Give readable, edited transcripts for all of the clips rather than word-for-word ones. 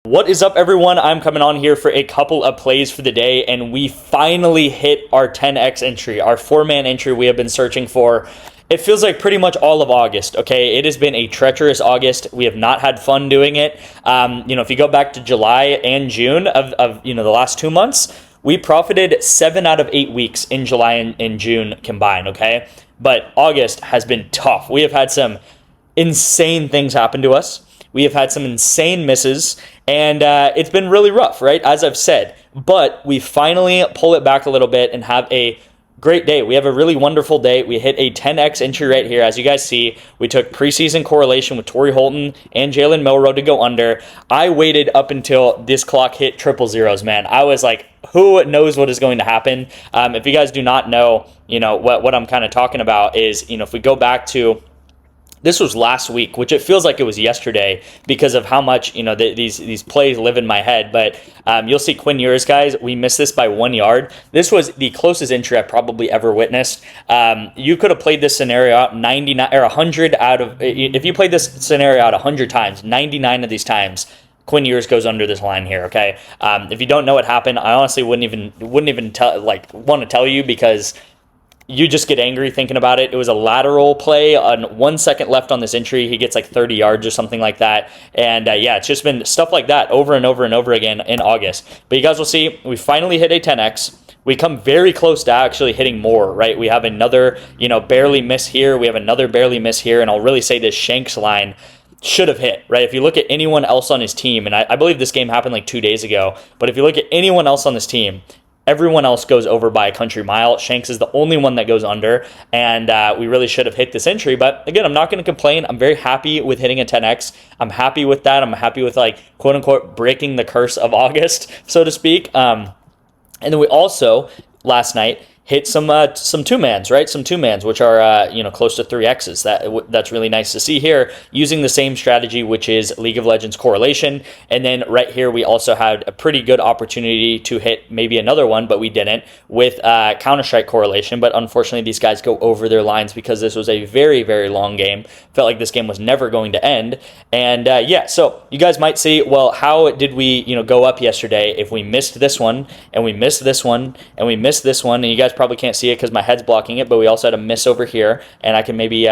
What is up, everyone? I'm coming on here for a couple of plays for the day, and we finally hit our 10x entry, our 4-man entry we have been searching for. It feels like pretty much all of August, okay? It has been a treacherous August. We have not had fun doing it. If you go back to July and June of the last 2 months, we profited 7 out of 8 weeks in July and June combined, okay? But August has been tough. We have had some insane things happen to us. We have had some insane misses, and it's been really rough, right? As I've said, but we finally pull it back a little bit and have a great day. We have a really wonderful day. We hit a 10x entry right here. As you guys see, we took preseason correlation with Torrey Holton and Jalen Milroe to go under. I waited up until this clock hit triple zeros, man. I was like, who knows what is going to happen? If you guys do not know, what I'm kind of talking about is, if we go back to, this was last week, which it feels like it was yesterday because of how much, these plays live in my head. But you'll see Quinn Ewers, guys, we missed this by 1 yard. This was the closest entry I've probably ever witnessed. You could have played this scenario out 99 or 100 out of, if you played this scenario out 100 times, 99 of these times, Quinn Ewers goes under this line here, okay? If you don't know what happened, I honestly wouldn't even want to tell you because you just get angry thinking about it. It was a lateral play on 1 second left on this entry. He gets like 30 yards or something like that. And it's just been stuff like that over and over and over again in August. But you guys will see, we finally hit a 10x. We come very close to actually hitting more, right? We have another, barely miss here. We have another barely miss here. And I'll really say this Shanks line should have hit, right? If you look at anyone else on his team, and I believe this game happened like 2 days ago, but if you look at anyone else on this team, everyone else goes over by a country mile. Shanks is the only one that goes under, and we really should have hit this entry. But again, I'm not going to complain. I'm very happy with hitting a 10x. I'm happy with that. I'm happy with quote unquote breaking the curse of August, so to speak. And then we also last night hit some 2-mans, right? Some 2-mans, which are close to 3x's. That's really nice to see here, using the same strategy, which is League of Legends correlation. And then right here, we also had a pretty good opportunity to hit maybe another one, but we didn't, with Counter-Strike correlation. But unfortunately, these guys go over their lines because this was a very, very long game. Felt like this game was never going to end. And so you guys might say, well, how did we go up yesterday if we missed this one, and we missed this one, and we missed this one, and you guys probably can't see it because my head's blocking it, but we also had a miss over here, and I can maybe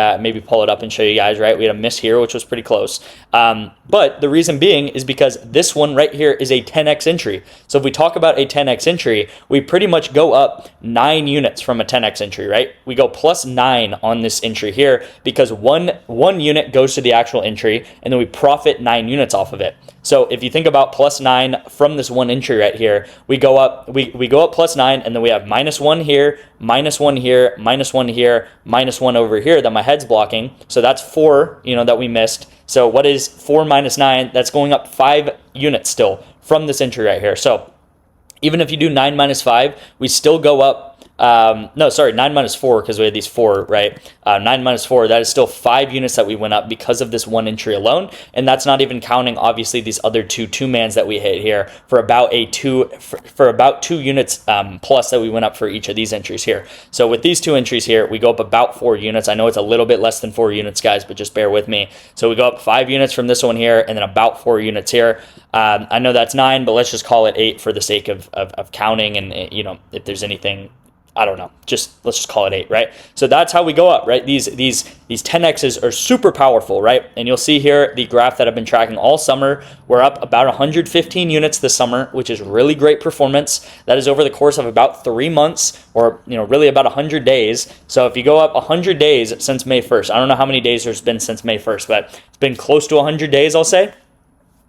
pull it up and show you guys, right? We had a miss here, which was pretty close. But the reason being is because this one right here is a 10x entry. So if we talk about a 10x entry, we pretty much go up 9 units from a 10x entry, right? We go plus 9 on this entry here because one unit goes to the actual entry, and then we profit 9 units off of it. So if you think about plus 9 from this one entry right here, we go up plus 9, and then we have -1 here, -1 here, -1 here, -1 over here that my head's blocking. So that's 4, that we missed. So what is 4 minus 9? That's going up 5 units still from this entry right here. So even if you do 9 minus 5, we still go up. 9 minus 4, because we had these 4, right? 9 minus 4, that is still 5 units that we went up because of this one entry alone. And that's not even counting, obviously, these other 2-mans that we hit here for about 2 units plus that we went up for each of these entries here. So with these 2 entries here, we go up about 4 units. I know it's a little bit less than 4 units, guys, but just bear with me. So we go up 5 units from this one here, and then about 4 units here. I know that's 9, but let's just call it 8 for the sake of counting. And, if there's anything, I don't know. Let's just call it 8, right? So that's how we go up, right? These 10x's are super powerful, right? And you'll see here the graph that I've been tracking all summer. We're up about 115 units this summer, which is really great performance. That is over the course of about 3 months, or really about 100 days. So if you go up 100 days since May 1st, I don't know how many days there's been since May 1st, but it's been close to 100 days, I'll say.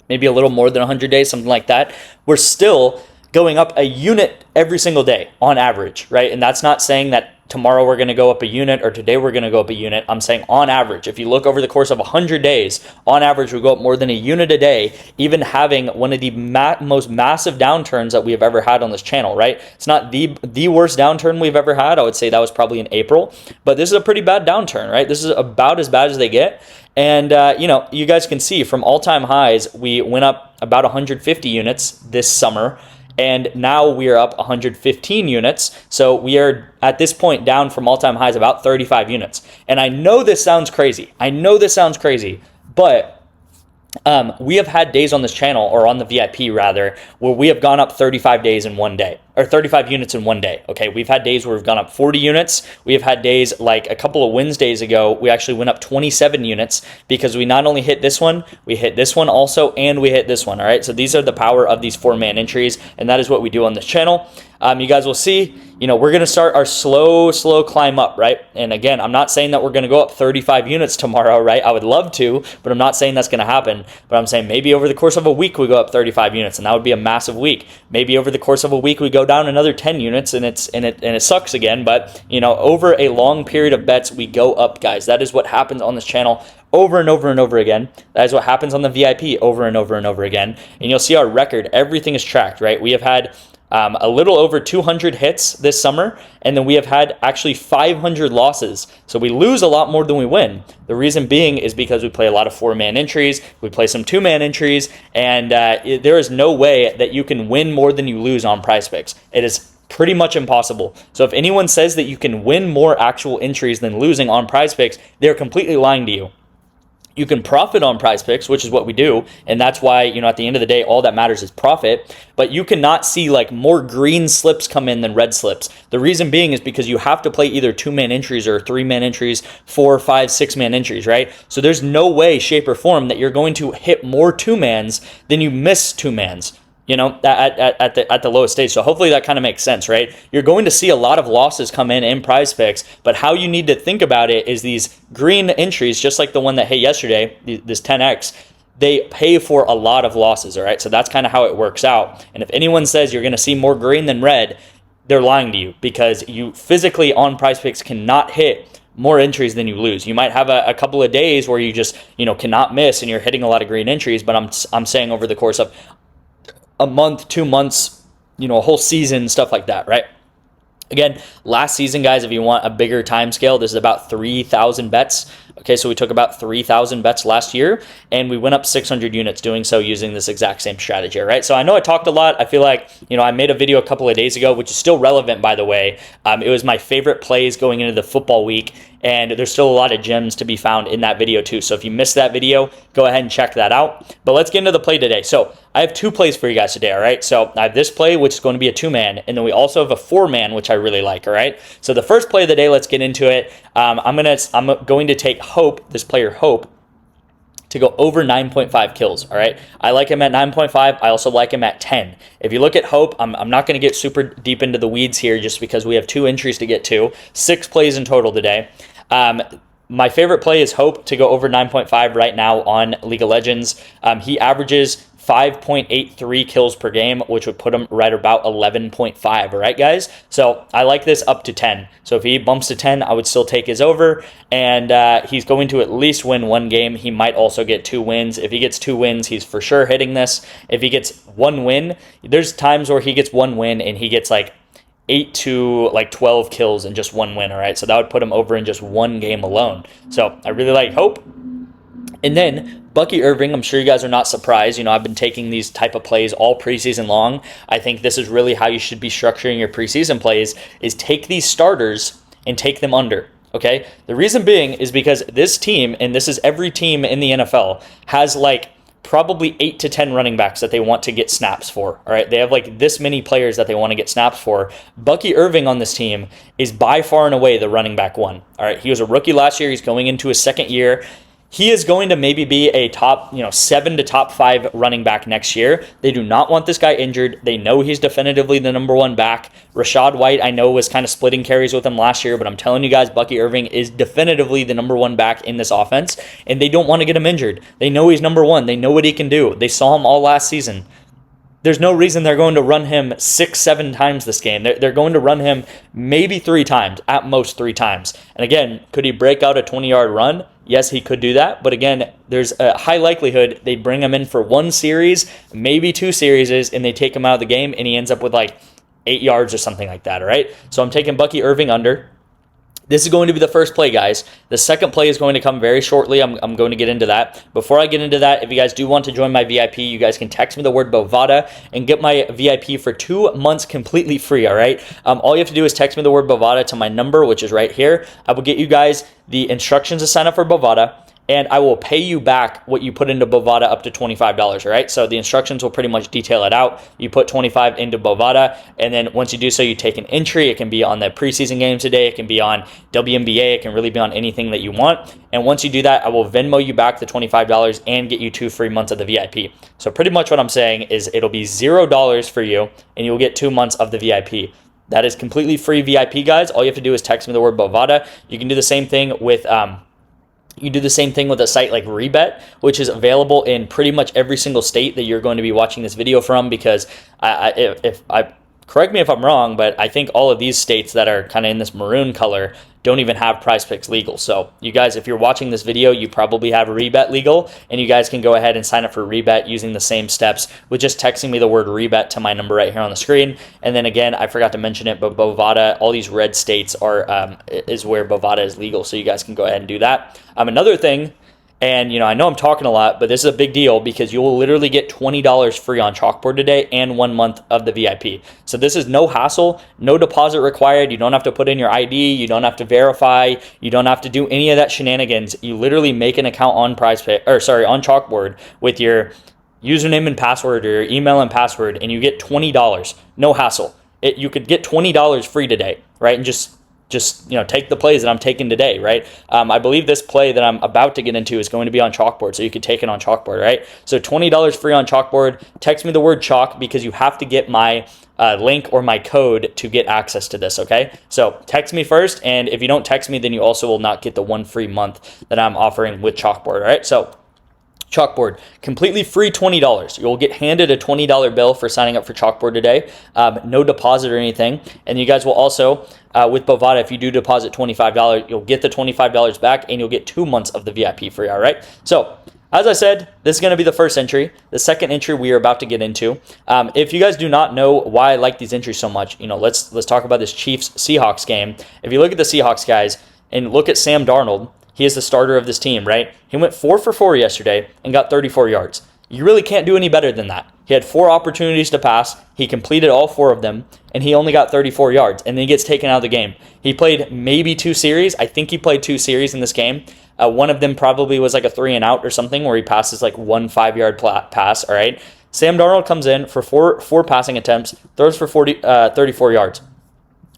Maybe a little more than 100 days, something like that. We're still going up a unit every single day on average, right? And that's not saying that tomorrow we're going to go up a unit or today we're going to go up a unit. I'm saying on average, if you look over the course of 100 days, on average we go up more than a unit a day, even having one of the most massive downturns that we have ever had on this channel, right? It's not the worst downturn we've ever had. I would say that was probably in April, but this is a pretty bad downturn, right? This is about as bad as they get. And, you guys can see from all-time highs, we went up about 150 units this summer. And now we are up 115 units. So we are at this point down from all-time highs about 35 units. And I know this sounds crazy. But We have had days on this channel, or on the VIP rather, where we have gone up 35 days in one day, or 35 units in one day. Okay, we've had days where we've gone up 40 units. We have had days like a couple of Wednesdays ago, we actually went up 27 units because we not only hit this one, we hit this one also, and we hit this one. All right, so these are the power of these 4-man entries, and that is what we do on this channel. You guys will see, we're going to start our slow climb up, right? And again, I'm not saying that we're going to go up 35 units tomorrow, right? I would love to, but I'm not saying that's going to happen. But I'm saying maybe over the course of a week, we go up 35 units, and that would be a massive week. Maybe over the course of a week, we go down another 10 units, and it sucks again. But, over a long period of bets, we go up, guys. That is what happens on this channel over and over and over again. That is what happens on the VIP over and over and over again. And you'll see our record. Everything is tracked, right? We have had a little over 200 hits this summer, and then we have had actually 500 losses. So we lose a lot more than we win. The reason being is because we play a lot of 4-man entries, we play some 2-man entries, and there is no way that you can win more than you lose on Prizepicks. It is pretty much impossible. So if anyone says that you can win more actual entries than losing on Prizepicks, they're completely lying to you. You can profit on Prizepicks, which is what we do, and that's why, at the end of the day, all that matters is profit, but you cannot see like more green slips come in than red slips. The reason being is because you have to play either 2-man entries or 3-man entries, 4, 5, 6-man entries, right? So there's no way, shape, or form that you're going to hit more 2-mans than you miss 2-mans. At the lowest stage. So hopefully that kind of makes sense, right? You're going to see a lot of losses come in Prizepicks, but how you need to think about it is these green entries, just like the one that hit yesterday, this 10x, they pay for a lot of losses, all right? So that's kind of how it works out. And if anyone says you're going to see more green than red, they're lying to you, because you physically on Prizepicks cannot hit more entries than you lose. You might have a couple of days where you just, cannot miss and you're hitting a lot of green entries, but I'm saying over the course of a month, 2 months, a whole season, stuff like that, right? Again, last season, guys, if you want a bigger time scale, this is about 3,000 bets. Okay, so we took about 3,000 bets last year, and we went up 600 units doing so using this exact same strategy, right? So I know I talked a lot. I feel like, I made a video a couple of days ago, which is still relevant, by the way. It was my favorite plays going into the football week, and there's still a lot of gems to be found in that video too. So if you missed that video, go ahead and check that out. But let's get into the play today. So I have 2 plays for you guys today, all right? So I have this play, which is going to be a 2-man, and then we also have a 4-man, which I really like, all right? So the first play of the day, let's get into it. I'm going to take Hope, this player Hope, to go over 9.5 kills, all right? I like him at 9.5. I also like him at 10. If you look at Hope, I'm not going to get super deep into the weeds here just because we have 2 entries to get to. 6 plays in total today. My favorite play is Hope to go over 9.5 right now on League of Legends. He averages 5.83 kills per game, which would put him right about 11.5, all right, guys? So I like this up to 10. So if he bumps to 10, I would still take his over, and he's going to at least win 1 game. He might also get 2 wins. If he gets 2 wins, he's for sure hitting this. If he gets 1 win, there's times where he gets 1 win and he gets like 8 to like 12 kills in just 1 win, all right? So that would put him over in just 1 game alone. So I really like Hope. And then Bucky Irving, I'm sure you guys are not surprised. I've been taking these type of plays all preseason long. I think this is really how you should be structuring your preseason plays, is take these starters and take them under, okay? The reason being is because this team, and this is every team in the NFL, has like probably 8 to 10 running backs that they want to get snaps for, all right? They have like this many players that they want to get snaps for. Bucky Irving on this team is by far and away the running back 1, all right? He was a rookie last year. He's going into his 2nd year. He is going to maybe be a top, 7 to top 5 running back next year. They do not want this guy injured. They know he's definitively the number 1 back. Rashad White, I know, was kind of splitting carries with him last year, but I'm telling you guys, Bucky Irving is definitively the number 1 back in this offense, and they don't want to get him injured. They know he's number 1. They know what he can do. They saw him all last season. There's no reason they're going to run him 6, 7 times this game. They're going to run him maybe 3 times, at most 3 times. And again, could he break out a 20-yard run? Yes, he could do that. But again, there's a high likelihood they bring him in for 1 series, maybe 2 series, and they take him out of the game, and he ends up with like 8 yards or something like that, all right? So I'm taking Bucky Irving under. This is going to be the first play, guys. The second play is going to come very shortly. I'm going to get into that. Before I get into that, if you guys do want to join my VIP, you guys can text me the word BOVADA and get my VIP for 2 months completely free, all right? All you have to do is text me the word BOVADA to my number, which is right here. I will get you guys the instructions to sign up for BOVADA, and I will pay you back what you put into Bovada up to $25, all right? So the instructions will pretty much detail it out. You put 25 into Bovada, and then once you do so, you take an entry. It can be on the preseason games today. It can be on WNBA. It can really be on anything that you want. And once you do that, I will Venmo you back the $25 and get you 2 free months of the VIP. So pretty much what I'm saying is it'll be $0 for you, and you'll get 2 months of the VIP. That is completely free VIP, guys. All you have to do is text me the word Bovada. You can do the same thing with a site like REBET, which is available in pretty much every single state that you're going to be watching this video from, because correct me if I'm wrong, but I think all of these states that are kind of in this maroon color don't even have Prizepicks legal. So you guys, if you're watching this video, you probably have REBET legal, and you guys can go ahead and sign up for REBET using the same steps with just texting me the word REBET to my number right here on the screen. And then again, I forgot to mention it, but Bovada, all these red states is where Bovada is legal, so you guys can go ahead and do that. Another thing, and I know I'm talking a lot, but this is a big deal because you will literally get $20 free on Chalkboard today and 1 month of the VIP. So this is no hassle, no deposit required. You don't have to put in your ID. You don't have to verify. You don't have to do any of that shenanigans. You literally make an account on on Chalkboard with your username and password or your email and password, and you get $20. No hassle. You could get $20 free today, right? And just take the plays that I'm taking today, right? I believe this play that I'm about to get into is going to be on Chalkboard, so you could take it on Chalkboard, right? So $20 free on Chalkboard. Text me the word chalk because you have to get my link or my code to get access to this, okay? So text me first, and if you don't text me, then you also will not get the 1 free month that I'm offering with Chalkboard, all right? So Chalkboard, completely free $20. You'll get handed a $20 bill for signing up for Chalkboard today. No deposit or anything. And you guys will also, with Bovada, if you do deposit $25, you'll get the $25 back, and you'll get 2 months of the VIP free, all right? So, as I said, this is going to be the first entry. The second entry we are about to get into. If you guys do not know why I like these entries so much, let's talk about this Chiefs-Seahawks game. If you look at the Seahawks, guys, and look at Sam Darnold, he is the starter of this team, right? He went 4 for 4 yesterday and got 34 yards. You really can't do any better than that. He had 4 opportunities to pass. He completed all 4 of them, and he only got 34 yards, and then he gets taken out of the game. He played maybe 2 series. I think he played 2 series in this game. One of them probably was like a 3-and-out or something where he passes like 1 5-yard pass, all right? Sam Darnold comes in for four passing attempts, throws for 34 yards.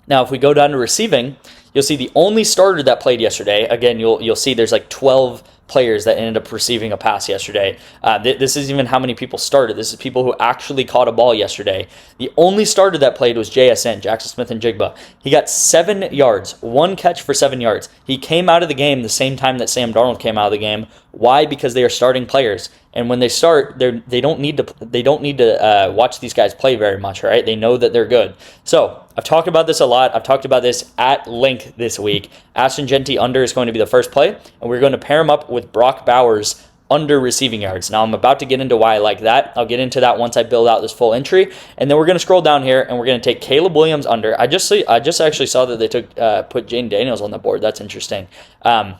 Now, if we go down to receiving, you'll see the only starter that played yesterday. Again, you'll see there's like 12 players that ended up receiving a pass yesterday. This isn't even how many people started. This is people who actually caught a ball yesterday. The only starter that played was JSN, Jackson Smith and Jigba. He got 7 yards, 1 catch for 7 yards. He came out of the game the same time that Sam Darnold came out of the game. Why? Because they are starting players. And when they start, they don't need to watch these guys play very much, right? They know that they're good. So I've talked about this a lot. I've talked about this at length this week. Ashton Jeanty under is going to be the first play, and we're going to pair him up with Brock Bowers under receiving yards. Now I'm about to get into why I like that. I'll get into that once I build out this full entry, and then we're going to scroll down here and we're going to take Caleb Williams under. I just actually saw that they put Jane Daniels on the board. That's interesting. And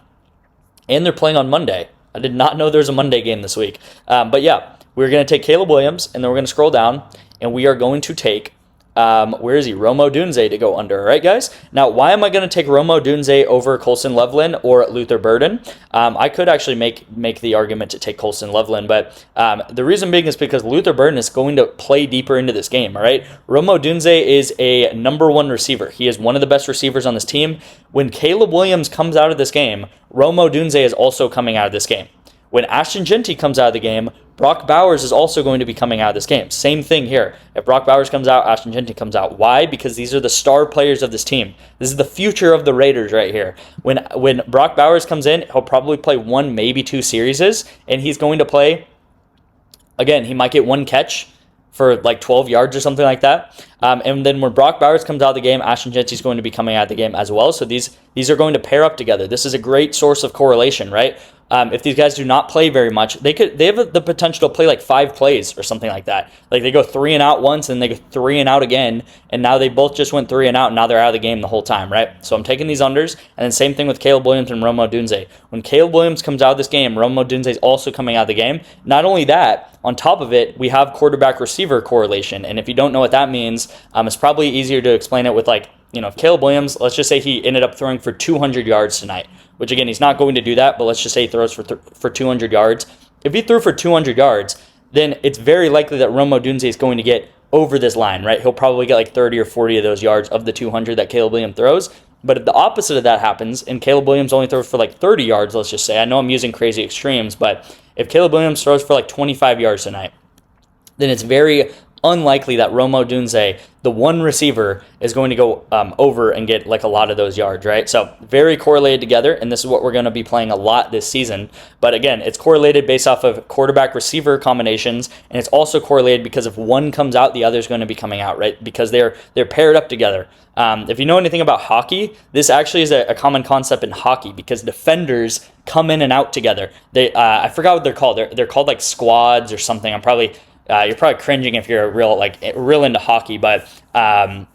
they're playing on Monday. I did not know there was a Monday game this week. But yeah, we're going to take Caleb Williams, and then we're going to scroll down, and we are going to take, where is he? Romo Dunze to go under, all right, guys? Now, why am I going to take Romo Dunze over Colson Loveland or Luther Burden? I could actually make the argument to take Colson Loveland, but the reason being is because Luther Burden is going to play deeper into this game, all right? Romo Dunze is a number 1 receiver. He is one of the best receivers on this team. When Caleb Williams comes out of this game, Romo Dunze is also coming out of this game. When Ashton Jeanty comes out of the game, Brock Bowers is also going to be coming out of this game. Same thing here. If Brock Bowers comes out, Ashton Jeanty comes out. Why? Because these are the star players of this team. This is the future of the Raiders right here. When Brock Bowers comes in, he'll probably play 1, maybe 2 series, and he's going to play, again, he might get 1 catch for like 12 yards or something like that. And then when Brock Bowers comes out of the game, Ashton Jeanty is going to be coming out of the game as well. So these are going to pair up together. This is a great source of correlation, right? If these guys do not play very much, they have the potential to play like 5 plays or something like that. Like they go 3-and-out once, and they go 3-and-out again, and now they both just went 3-and-out, and now they're out of the game the whole time, right? So I'm taking these unders, and then same thing with Caleb Williams and Romo Dunze. When Caleb Williams comes out of this game, Romo Dunze is also coming out of the game. Not only that, on top of it, we have quarterback-receiver correlation, and if you don't know what that means, it's probably easier to explain it with like, if Caleb Williams, let's just say he ended up throwing for 200 yards tonight. which again, he's not going to do that, but let's just say he throws for 200 yards. If he threw for 200 yards, then it's very likely that Rome Odunze is going to get over this line, right? He'll probably get like 30 or 40 of those yards of the 200 that Caleb Williams throws. But if the opposite of that happens, and Caleb Williams only throws for like 30 yards, let's just say, I know I'm using crazy extremes, but if Caleb Williams throws for like 25 yards tonight, then it's very unlikely that Rome Odunze, the one receiver, is going to go over and get like a lot of those yards, right? So very correlated together, and this is what we're going to be playing a lot this season. But again, it's correlated based off of quarterback-receiver combinations, and it's also correlated because if one comes out, the other is going to be coming out, right? Because they're paired up together. If you know anything about hockey, this actually is a common concept in hockey because defenders come in and out together. I forgot what they're called. They're called like squads or something. You're probably cringing if you're real into hockey, but I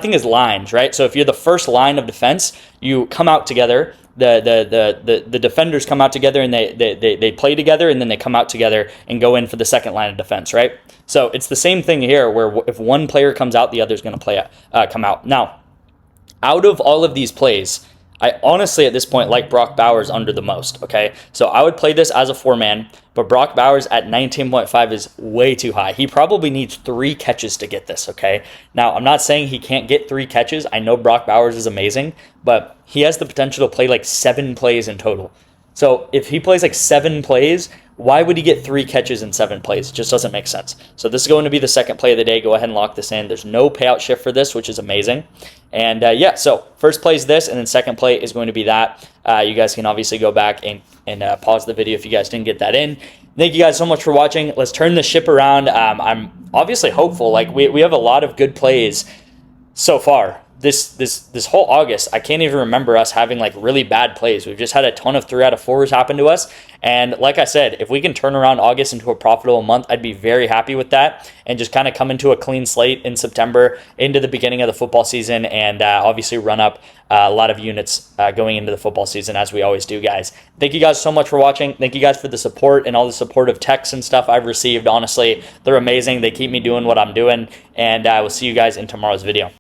think it's lines, right? So if you're the first line of defense, you come out together. The defenders come out together and they play together, and then they come out together and go in for the second line of defense, right? So it's the same thing here, where if one player comes out, the other's going to come out. Now, out of all of these plays, I honestly, at this point, like Brock Bowers under the most, okay? So I would play this as a 4-man, but Brock Bowers at 19.5 is way too high. He probably needs 3 catches to get this, okay? Now, I'm not saying he can't get 3 catches. I know Brock Bowers is amazing, but he has the potential to play like 7 plays in total. So if he plays like 7 plays, why would he get 3 catches in 7 plays? It just doesn't make sense. So this is going to be the second play of the day. Go ahead and lock this in. There's no payout shift for this, which is amazing. And yeah, so first play is this, and then second play is going to be that. You guys can obviously go back and pause the video if you guys didn't get that in. Thank you guys so much for watching. Let's turn the ship around. I'm obviously hopeful. Like we have a lot of good plays so far. This whole August, I can't even remember us having like really bad plays. We've just had a ton of 3 out of 4s happen to us. And like I said, if we can turn around August into a profitable month, I'd be very happy with that, and just kind of come into a clean slate in September into the beginning of the football season, and obviously run up a lot of units going into the football season, as we always do, guys. Thank you guys so much for watching. Thank you guys for the support and all the supportive texts and stuff I've received. Honestly, they're amazing. They keep me doing what I'm doing, and I will see you guys in tomorrow's video.